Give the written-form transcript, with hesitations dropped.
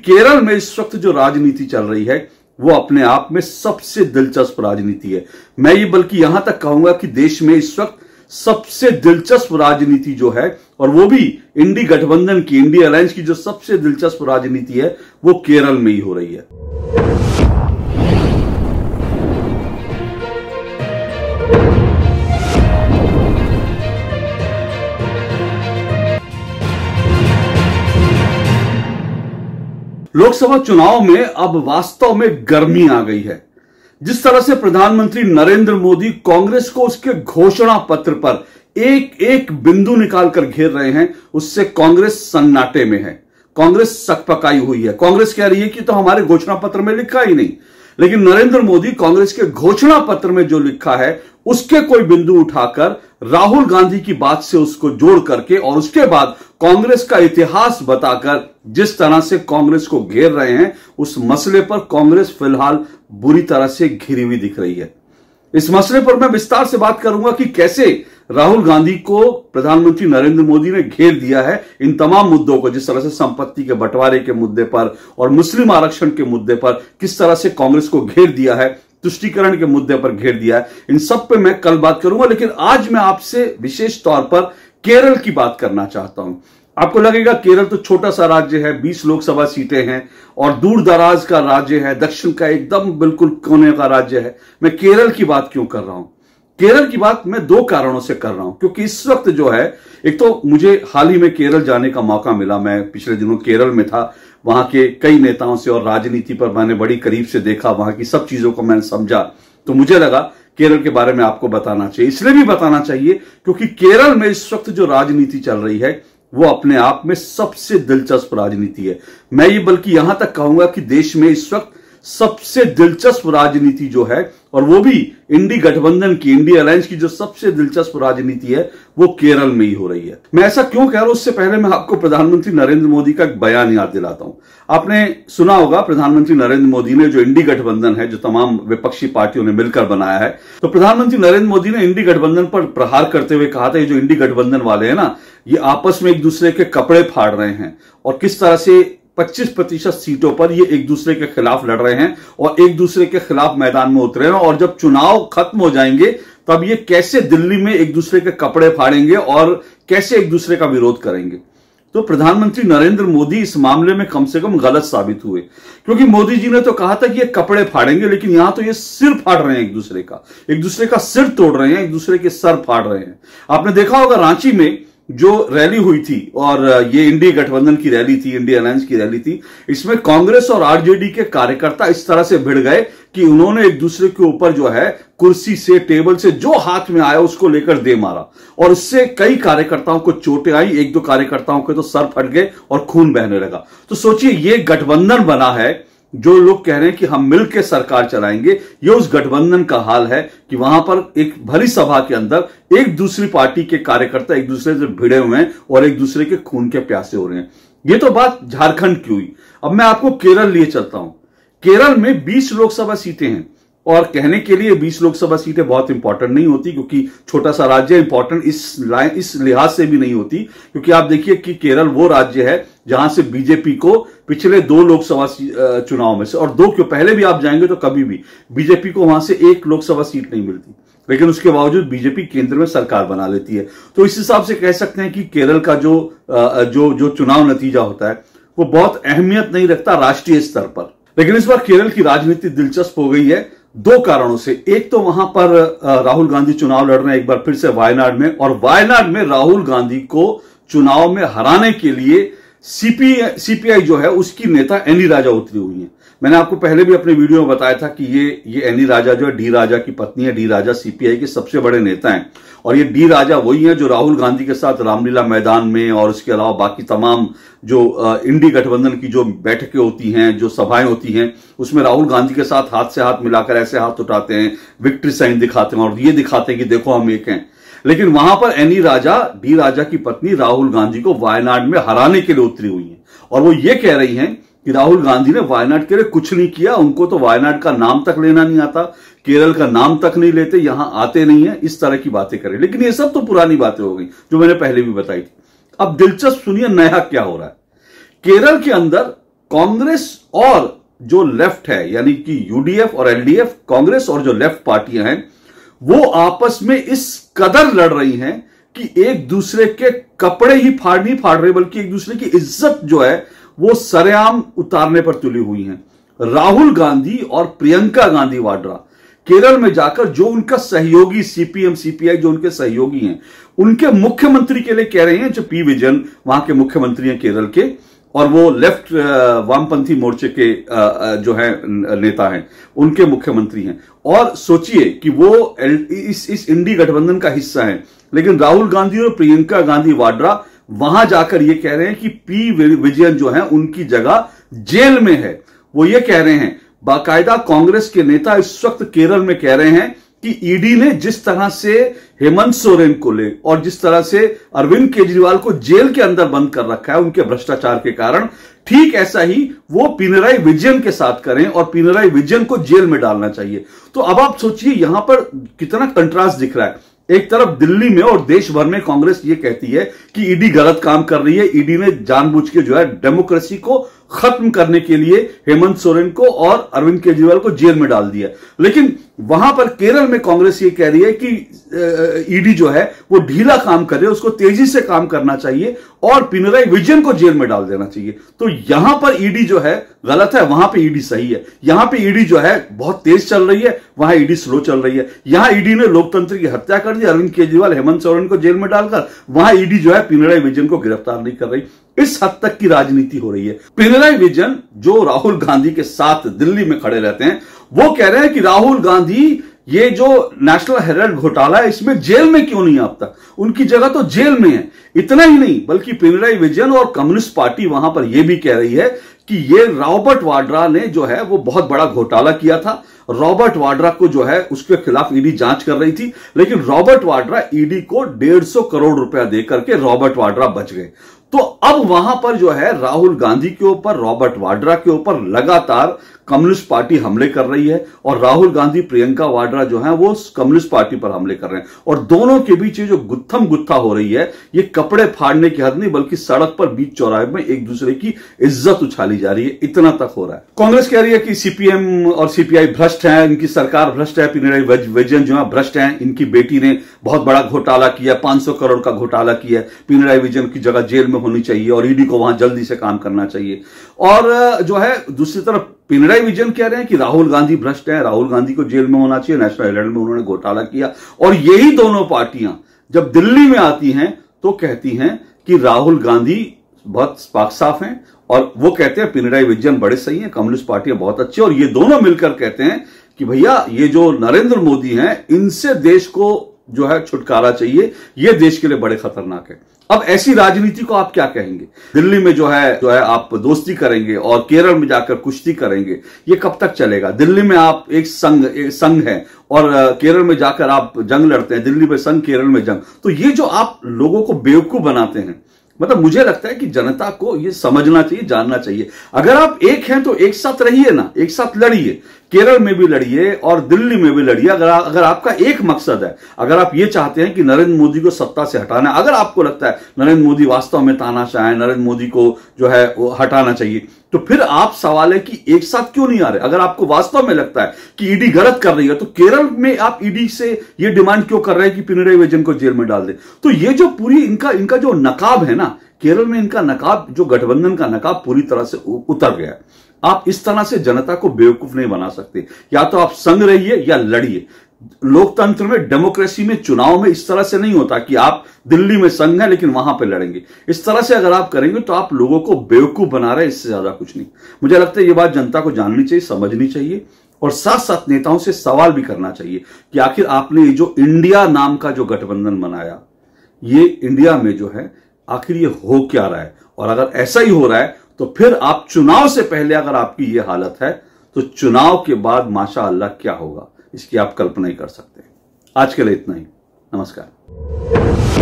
केरल में इस वक्त जो राजनीति चल रही है वो अपने आप में सबसे दिलचस्प राजनीति है। मैं ये बल्कि यहां तक कहूंगा कि देश में इस वक्त सबसे दिलचस्प राजनीति जो है, और वो भी इंडी गठबंधन की, इंडी अलायंस की जो सबसे दिलचस्प राजनीति है वो केरल में ही हो रही है। लोकसभा चुनाव में अब वास्तव में गर्मी आ गई है। जिस तरह से प्रधानमंत्री नरेंद्र मोदी कांग्रेस को उसके घोषणा पत्र पर एक एक बिंदु निकालकर घेर रहे हैं, उससे कांग्रेस सन्नाटे में है। कांग्रेस सकपकाई हुई है। कांग्रेस कह रही है कि तो हमारे घोषणा पत्र में लिखा ही नहीं, लेकिन नरेंद्र मोदी कांग्रेस के घोषणा पत्र में जो लिखा है उसके कोई बिंदु उठाकर राहुल गांधी की बात से उसको जोड़ करके और उसके बाद कांग्रेस का इतिहास बताकर जिस तरह से कांग्रेस को घेर रहे हैं, उस मसले पर कांग्रेस फिलहाल बुरी तरह से घिरी हुई दिख रही है। इस मसले पर मैं विस्तार से बात करूंगा कि कैसे राहुल गांधी को प्रधानमंत्री नरेंद्र मोदी ने घेर दिया है इन तमाम मुद्दों को, जिस तरह से संपत्ति के बंटवारे के मुद्दे पर और मुस्लिम आरक्षण के मुद्दे पर किस तरह से कांग्रेस को घेर दिया है, तुष्टीकरण के मुद्दे पर घेर दिया है। इन सब पे मैं कल बात करूंगा, लेकिन आज मैं आपसे विशेष तौर पर केरल की बात करना चाहता हूं। आपको लगेगा केरल तो छोटा सा राज्य है, 20 लोकसभा सीटें हैं और दूर दराज का राज्य है, दक्षिण का एकदम बिल्कुल कोने का राज्य है। मैं केरल की बात क्यों कर रहा हूं? केरल की बात मैं दो कारणों से कर रहा हूं, क्योंकि इस वक्त जो है, एक तो मुझे हाल ही में केरल जाने का मौका मिला। मैं पिछले दिनों केरल में था, वहां के कई नेताओं से और राजनीति पर मैंने बड़ी करीब से देखा, वहां की सब चीजों को मैंने समझा, तो मुझे लगा केरल के बारे में आपको बताना चाहिए। इसलिए भी बताना चाहिए क्योंकि केरल में इस वक्त जो राजनीति चल रही है वो अपने आप में सबसे दिलचस्प राजनीति है। मैं ये बल्कि यहां तक कहूंगा कि देश में इस वक्त सबसे दिलचस्प राजनीति जो है, और वो भी इंडी गठबंधन की, इंडी अलायंस की जो सबसे दिलचस्प राजनीति है वो केरल में ही हो रही है। मैं ऐसा क्यों कह रहा हूं, उससे पहले मैं आपको प्रधानमंत्री नरेंद्र मोदी का एक बयान याद दिलाता हूं। आपने सुना होगा प्रधानमंत्री नरेंद्र मोदी ने, जो इंडी गठबंधन है, जो तमाम विपक्षी पार्टियों ने मिलकर बनाया है, तो प्रधानमंत्री नरेंद्र मोदी ने इंडी गठबंधन पर प्रहार करते हुए कहा था, ये जो इंडी गठबंधन वाले हैं ना, ये आपस में एक दूसरे के कपड़े फाड़ रहे हैं और किस तरह से 25% सीटों पर ये एक दूसरे के खिलाफ लड़ रहे हैं और एक दूसरे के खिलाफ मैदान में उतरे हैं, और जब चुनाव खत्म हो जाएंगे तब ये कैसे दिल्ली में एक दूसरे के कपड़े फाड़ेंगे और कैसे एक दूसरे का विरोध करेंगे। तो प्रधानमंत्री नरेंद्र मोदी इस मामले में कम से कम गलत साबित हुए, क्योंकि मोदी जी ने तो कहा था कि ये कपड़े फाड़ेंगे, लेकिन यहां तो ये सिर फाड़ रहे हैं, एक दूसरे का सिर तोड़ रहे हैं, एक दूसरे के सर फाड़ रहे हैं। आपने देखा होगा रांची में जो रैली हुई थी, और ये इंडी गठबंधन की रैली थी, इंडी अलायंस की रैली थी, इसमें कांग्रेस और आरजेडी के कार्यकर्ता इस तरह से भिड़ गए कि उन्होंने एक दूसरे के ऊपर जो है कुर्सी से, टेबल से जो हाथ में आया उसको लेकर दे मारा, और उससे कई कार्यकर्ताओं को चोटें आई, एक दो कार्यकर्ताओं के तो सर फट गए और खून बहने लगा। तो सोचिए, ये गठबंधन बना है, जो लोग कह रहे हैं कि हम मिलकर सरकार चलाएंगे, ये उस गठबंधन का हाल है कि वहां पर एक भरी सभा के अंदर एक दूसरी पार्टी के कार्यकर्ता एक दूसरे से भिड़े हुए हैं और एक दूसरे के खून के प्यासे हो रहे हैं। ये तो बात झारखंड की हुई। अब मैं आपको केरल लिए चलता हूं। केरल में 20 लोकसभा सीटें हैं, और कहने के लिए 20 लोकसभा सीटें बहुत इंपॉर्टेंट नहीं होती, क्योंकि छोटा सा राज्य इंपॉर्टेंट इस लिहाज से भी नहीं होती, क्योंकि आप देखिए कि केरल वो राज्य है जहां से बीजेपी को पिछले 2 लोकसभा चुनाव में से, और 2 क्यों, पहले भी आप जाएंगे तो कभी भी बीजेपी को वहां से 1 लोकसभा सीट नहीं मिलती, लेकिन उसके बावजूद बीजेपी केंद्र में सरकार बना लेती है। तो इस हिसाब से कह सकते हैं कि केरल का जो चुनाव नतीजा होता है वो बहुत अहमियत नहीं रखता राष्ट्रीय स्तर पर। लेकिन इस बार केरल की राजनीति दिलचस्प हो गई है 2 कारणों से। एक तो वहां पर राहुल गांधी चुनाव लड़ रहे हैं एक बार फिर से वायनाड में, और वायनाड में राहुल गांधी को चुनाव में हराने के लिए सीपीआई जो है उसकी नेता एनी राजा उतरी हुई है। मैंने आपको पहले भी अपने वीडियो में बताया था कि ये एनी राजा जो है डी राजा की पत्नी है। डी राजा सीपीआई के सबसे बड़े नेता हैं, और ये डी राजा वही है जो राहुल गांधी के साथ रामलीला मैदान में और उसके अलावा बाकी तमाम जो इंडी गठबंधन की जो बैठकें होती हैं, जो सभाएं होती हैं, उसमें राहुल गांधी के साथ हाथ से हाथ मिलाकर ऐसे हाथ उठाते हैं, विक्ट्री साइन दिखाते हैं और ये दिखाते हैं कि देखो हम एक हैं। लेकिन वहां पर एनी राजा, डी राजा की पत्नी, राहुल गांधी को वायनाड में हराने के लिए उतरी हुई है, और वो ये कह रही हैं कि राहुल गांधी ने वायनाड के लिए कुछ नहीं किया, उनको तो वायनाड का नाम तक लेना नहीं आता, केरल का नाम तक नहीं लेते, यहां आते नहीं है, इस तरह की बातें करें। लेकिन ये सब तो पुरानी बातें हो गई जो मैंने पहले भी बताई थी। अब दिलचस्प सुनिए नया क्या हो रहा है। केरल के अंदर कांग्रेस और जो लेफ्ट है, यानी कि यूडीएफ और एलडीएफ, कांग्रेस और जो लेफ्ट पार्टियां हैं, वो आपस में इस कदर लड़ रही हैं कि एक दूसरे के कपड़े ही नहीं फाड़ रहे, बल्कि एक दूसरे की इज्जत जो है वो सरेआम उतारने पर तुली हुई हैं। राहुल गांधी और प्रियंका गांधी वाड्रा केरल में जाकर जो उनका सहयोगी सीपीएम सीपीआई जो उनके सहयोगी हैं, उनके मुख्यमंत्री के लिए कह रहे हैं, जो पी विजयन वहां के मुख्यमंत्री हैं केरल के, और वो लेफ्ट वामपंथी मोर्चे के जो है नेता हैं, उनके मुख्यमंत्री हैं। और सोचिए कि वो इस इंडी गठबंधन का हिस्सा है, लेकिन राहुल गांधी और प्रियंका गांधी वाड्रा वहां जाकर ये कह रहे हैं कि पी विजयन जो है उनकी जगह जेल में है। वो ये कह रहे हैं, बाकायदा कांग्रेस के नेता इस वक्त केरल में कह रहे हैं कि ईडी ने जिस तरह से हेमंत सोरेन को ले और जिस तरह से अरविंद केजरीवाल को जेल के अंदर बंद कर रखा है उनके भ्रष्टाचार के कारण, ठीक ऐसा ही वो पिनराई विजयन के साथ करें और पिनराई विजयन को जेल में डालना चाहिए। तो अब आप सोचिए यहां पर कितना कंट्रास्ट दिख रहा है। एक तरफ दिल्ली में और देश भर में कांग्रेस ये कहती है कि ईडी गलत काम कर रही है, ईडी ने जानबूझ के जो है डेमोक्रेसी को खत्म करने के लिए हेमंत सोरेन को और अरविंद केजरीवाल को जेल में डाल दिया। लेकिन वहां पर केरल में कांग्रेस ये कह रही है कि ईडी जो है वो ढीला काम कर रही है, उसको तेजी से काम करना चाहिए और पिनराई विजयन को जेल में डाल देना चाहिए। तो यहां पर ईडी जो है गलत है, वहां पे ईडी सही है। यहां पे ईडी जो है बहुत तेज चल रही है, वहां ईडी स्लो चल रही है। यहां ईडी ने लोकतंत्र की हत्या कर दी, अरविंद केजरीवाल हेमंत सोरेन को जेल में डालकर, वहां ईडी जो है पिनराई विजयन को गिरफ्तार नहीं कर रही। इस हद तक की राजनीति हो रही है। पिनराई विजयन जो राहुल गांधी के साथ दिल्ली में खड़े रहते हैं, वो कह रहे हैं कि राहुल गांधी ये जो नेशनल हेराल्ड घोटाला है इसमें जेल में क्यों नहीं है अब तक, उनकी जगह तो जेल में है। इतना ही नहीं, बल्कि पिनराई विजयन और कम्युनिस्ट पार्टी वहां पर यह भी कह रही है कि ये रॉबर्ट वाड्रा ने जो है वो बहुत बड़ा घोटाला किया था। रॉबर्ट वाड्रा को जो है उसके खिलाफ ईडी जांच कर रही थी, लेकिन रॉबर्ट वाड्रा ईडी को 150 करोड़ रुपया देकर के रॉबर्ट वाड्रा बच गए। तो अब वहां पर जो है राहुल गांधी के ऊपर, रॉबर्ट वाड्रा के ऊपर लगातार कम्युनिस्ट पार्टी हमले कर रही है और राहुल गांधी प्रियंका वाड्रा जो है वो कम्युनिस्ट पार्टी पर हमले कर रहे हैं। और दोनों के बीच ये जो गुत्थम गुत्था हो रही है, ये कपड़े फाड़ने की हद नहीं, बल्कि सड़क पर बीच चौराहे में एक दूसरे की इज्जत उछाली जा रही है, इतना तक हो रहा है। कांग्रेस कह रही है कि सीपीएम और सीपीआई भ्रष्ट है, इनकी सरकार भ्रष्ट है, पिनराई विजयन जो है भ्रष्ट है, इनकी बेटी ने बहुत बड़ा घोटाला किया, 500 करोड़ का घोटाला किया, पिनराई विजयन की जगह जेल में होनी चाहिए और ईडी को वहां जल्दी से काम करना चाहिए। और जो है दूसरी तरफ पिनराई विजयन कह रहे हैं कि राहुल गांधी भ्रष्ट है, राहुल गांधी को जेल में होना चाहिए, नेशनल हेराल्ड में उन्होंने घोटाला किया। और यही दोनों पार्टियां जब दिल्ली में आती हैं तो कहती हैं कि राहुल गांधी बहुत पाक साफ हैं, और वो कहते हैं पिनराई विजयन बड़े सही हैं, कम्युनिस्ट पार्टियां बहुत अच्छी। और ये दोनों मिलकर कहते हैं कि भैया ये जो नरेंद्र मोदी हैं, इनसे देश को जो है छुटकारा चाहिए, ये देश के लिए बड़े खतरनाक है। अब ऐसी राजनीति को आप क्या कहेंगे? दिल्ली में जो है आप दोस्ती करेंगे और केरल में जाकर कुश्ती करेंगे, ये कब तक चलेगा? दिल्ली में आप एक संघ है और केरल में जाकर आप जंग लड़ते हैं, दिल्ली में संघ, केरल में जंग। तो ये जो आप लोगों को बेवकूफ बनाते हैं, मतलब मुझे लगता है कि जनता को ये समझना चाहिए, जानना चाहिए। अगर आप एक हैं तो एक साथ रहिए ना, एक साथ लड़िए, केरल में भी लड़िए और दिल्ली में भी लड़िए। अगर आपका एक मकसद है, अगर आप ये चाहते हैं कि नरेंद्र मोदी को सत्ता से हटाना है, अगर आपको लगता है नरेंद्र मोदी वास्तव में तानाशाह है, नरेंद्र मोदी को जो है वो हटाना चाहिए, तो फिर आप सवाल है कि एक साथ क्यों नहीं आ रहे? अगर आपको वास्तव में लगता है कि ईडी गलत कर रही है, तो केरल में आप ईडी से ये डिमांड क्यों कर रहे हैं कि पिनराई विजयन को जेल में डाल दे? तो ये जो पूरी इनका जो नकाब है ना, केरल में इनका नकाब, जो गठबंधन का नकाब पूरी तरह से उतर गया है। आप इस तरह से जनता को बेवकूफ नहीं बना सकते। या तो आप संग रहिए या लड़िए। लोकतंत्र में, डेमोक्रेसी में, चुनाव में इस तरह से नहीं होता कि आप दिल्ली में संग है लेकिन वहां पे लड़ेंगे। इस तरह से अगर आप करेंगे तो आप लोगों को बेवकूफ बना रहे हैं, इससे ज्यादा कुछ नहीं। मुझे लगता है ये बात जनता को जाननी चाहिए, समझनी चाहिए और साथ साथ नेताओं से सवाल भी करना चाहिए कि आखिर आपने ये जो इंडिया नाम का जो गठबंधन बनाया, ये इंडिया में जो है आखिर ये हो क्या रहा है? और अगर ऐसा ही हो रहा है तो फिर आप चुनाव से पहले अगर आपकी ये हालत है तो चुनाव के बाद माशाअल्लाह क्या होगा, इसकी आप कल्पना ही कर सकते हैं। आज के लिए इतना ही। नमस्कार।